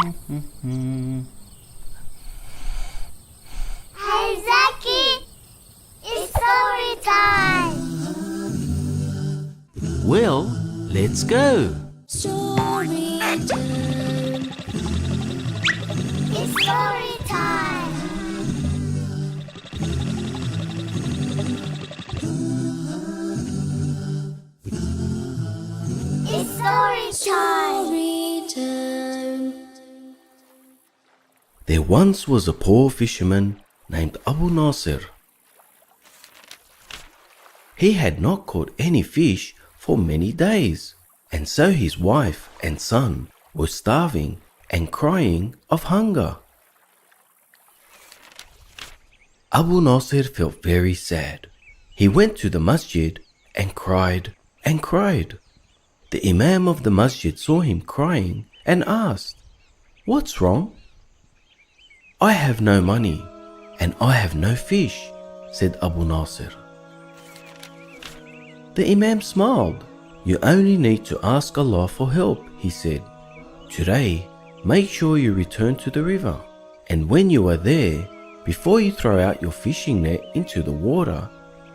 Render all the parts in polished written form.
Hey Zaki, it's story time. Well, let's go. Story time. It's story time. It's story time. Story time. There once was a poor fisherman named Abu Nasir. He had not caught any fish for many days, and so his wife and son were starving and crying of hunger. Abu Nasir felt very sad. He went to the masjid and cried and cried. The Imam of the masjid saw him crying and asked, "What's wrong?" "I have no money and I have no fish," said Abu Nasir. The Imam smiled. "You only need to ask Allah for help," he said. "Today, make sure you return to the river, and when you are there, before you throw out your fishing net into the water,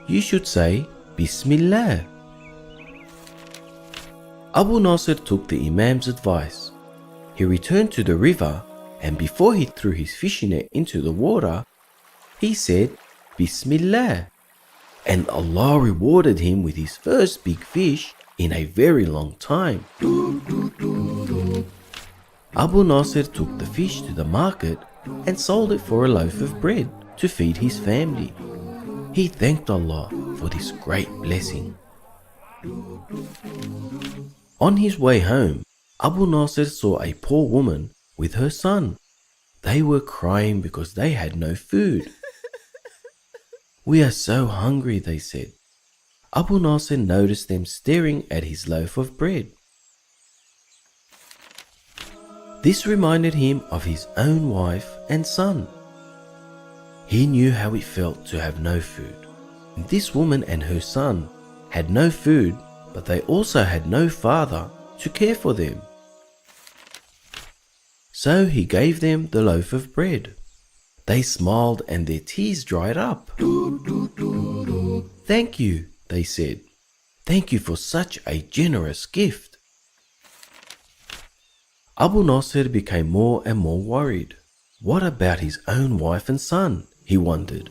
you should say, Bismillah." Abu Nasir took the Imam's advice. He returned to the river, and before he threw his fishing net into the water, he said, Bismillah. And Allah rewarded him with his first big fish in a very long time. Abu Nasir took the fish to the market and sold it for a loaf of bread to feed his family. He thanked Allah for this great blessing. On his way home, Abu Nasir saw a poor woman with her son. They were crying because they had no food. "We are so hungry," they said. Abu Nasir noticed them staring at his loaf of bread. This reminded him of his own wife and son. He knew how it felt to have no food. This woman and her son had no food, but they also had no father to care for them. So he gave them the loaf of bread. They smiled and their tears dried up. "Thank you," they said. "Thank you for such a generous gift." Abu Nasir became more and more worried. What about his own wife and son? He wondered.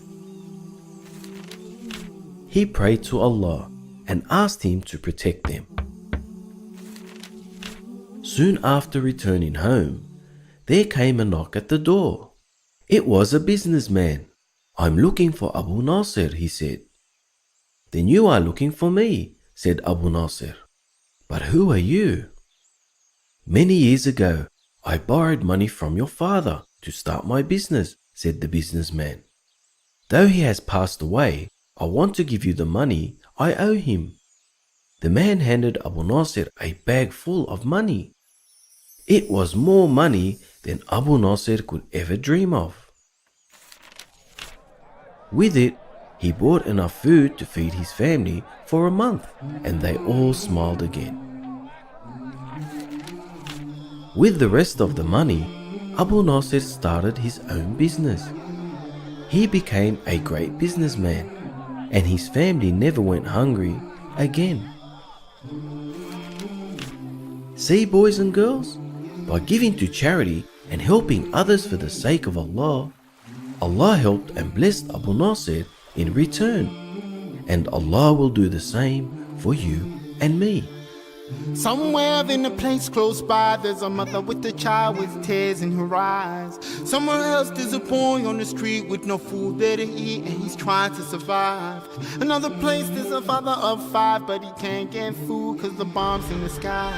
He prayed to Allah and asked Him to protect them. Soon after returning home, there came a knock at the door. It was a businessman. "I'm looking for Abu Nasir," he said. "Then you are looking for me," said Abu Nasir. "But who are you?" "Many years ago, I borrowed money from your father to start my business," said the businessman. "Though he has passed away, I want to give you the money I owe him." The man handed Abu Nasir a bag full of money. It was more money than Abu Nasir could ever dream of. With it, he bought enough food to feed his family for a month, and they all smiled again. With the rest of the money, Abu Nasir started his own business. He became a great businessman, and his family never went hungry again. See, boys and girls, by giving to charity and helping others for the sake of Allah, Allah helped and blessed Abu Nasir in return, and Allah will do the same for you and me. Somewhere in a place close by, there's a mother with a child with tears in her eyes. Somewhere else, there's a boy on the street with no food there to eat, and he's trying to survive. Another place, there's a father of 5, but he can't get food cause the bomb's in the sky.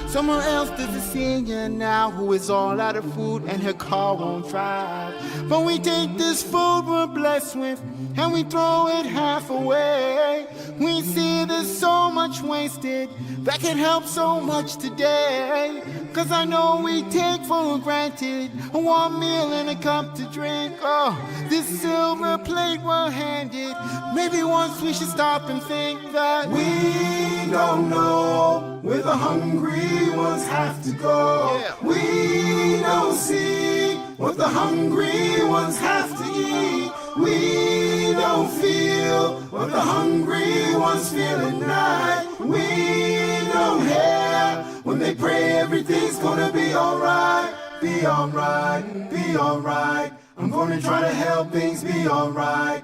Somewhere else, there's a senior now who is all out of food and her car won't drive. But we take this food we're blessed with and we throw it half away. We see there's so much wasted that could help so much today. Cause I know we take for granted a warm meal and a cup to drink. Oh, this silver plate we're handed. Maybe once we should stop and think that we don't know where the hungry ones have to go. We know what the hungry ones have to eat. We don't feel what the hungry ones feel at night. We don't hear when they pray everything's gonna be alright. Be alright, be alright. I'm gonna try to help things be alright.